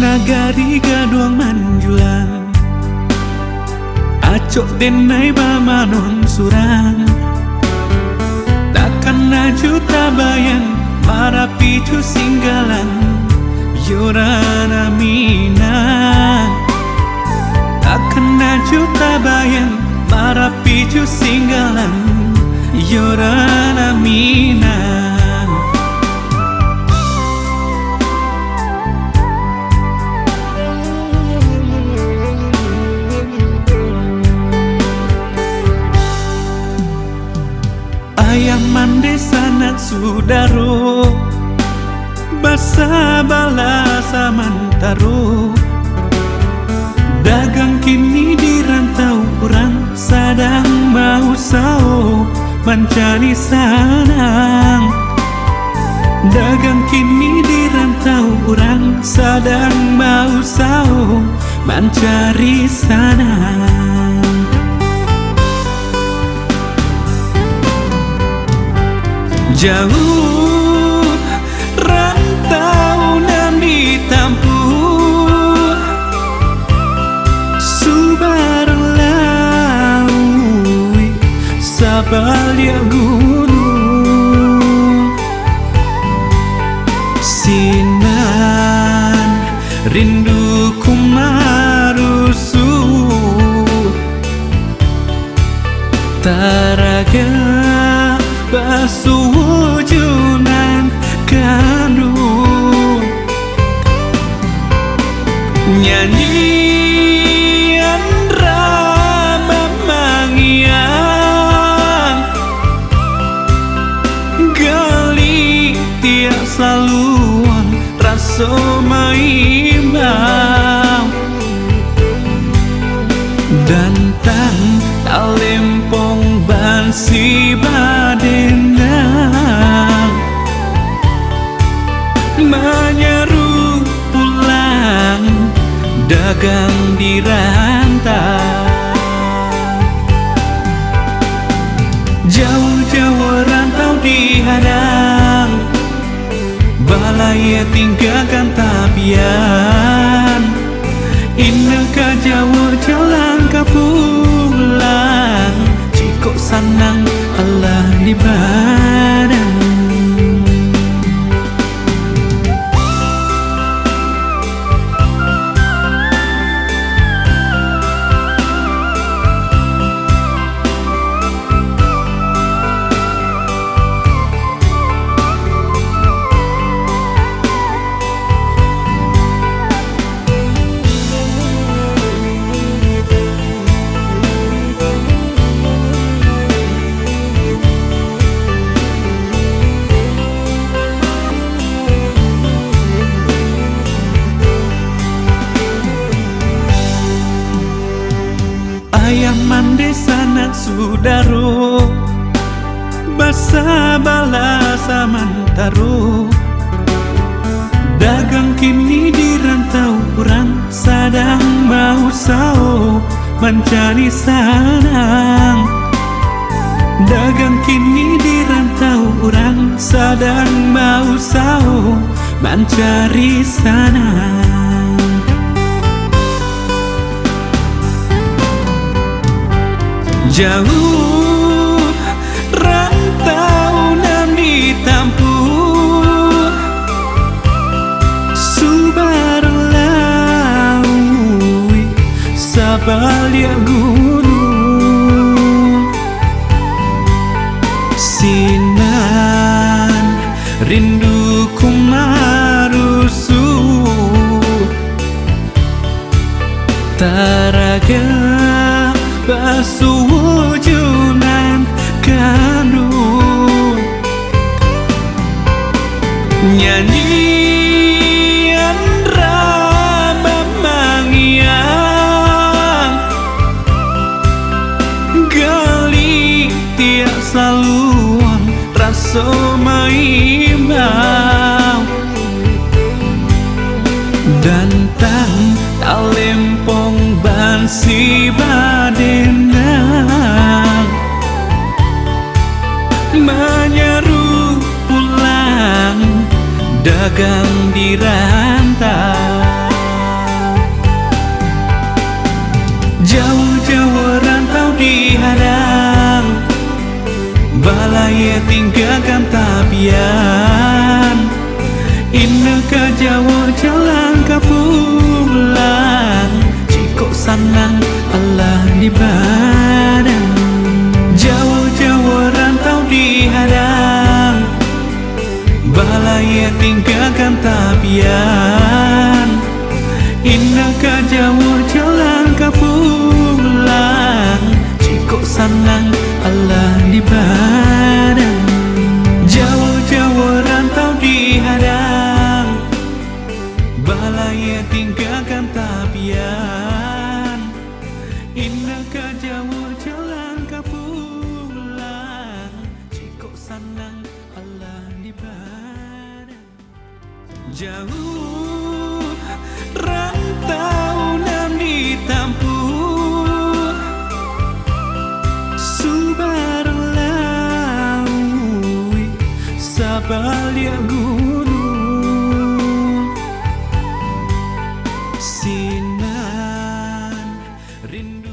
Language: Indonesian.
Nagari gaduang manjulang acok denai bamanon surang takkan najuta bayang marapicu singgalan yorana minang takkan najuta bayang marapicu singgalan yorana minang. Ayam mande sanat sudaro basa balasa mantaro dagang kini di rantau orang sadang mau sao mencari sanang. Dagang kini di rantau orang sadang mau sao mencari sanang. Jauh rantau nan ditampuh subarang laui sabalia gunung sinan rinduku marusu taraga basuwujunan kandung nyanyian rama mangiang gali tiak saluang raso maimbang dantang talempong bansi badenang menyeru pulang dagang di rantau jauh-jauh rantau dihadang balaya tinggalkan tapian inneka jauh jalan kapulang ciko sanang Allah di badan. Ayam mande sanat sudaro basa balasa mantaro dagang kini di rantau orang sadang mau sao mencari sanang. Dagang kini di rantau orang sadang mau sao mencari sanang. Jauh rantau nan ditampuh subarang laui sabalia gunung sinan rinduku marusu taraga basuwujunan kandung nyanyian rama mangiang gali tiak saluang raso maimbang dantang talempong bansi badenang menyeru pulang dagang di rantau balai tinggalkan tapian, indah ka jauh jalan ka pulang, cikok sanang Allah di badan. Jauh rantau nan ditampuh, Subaru laui sabalia gunung, sinan rindu.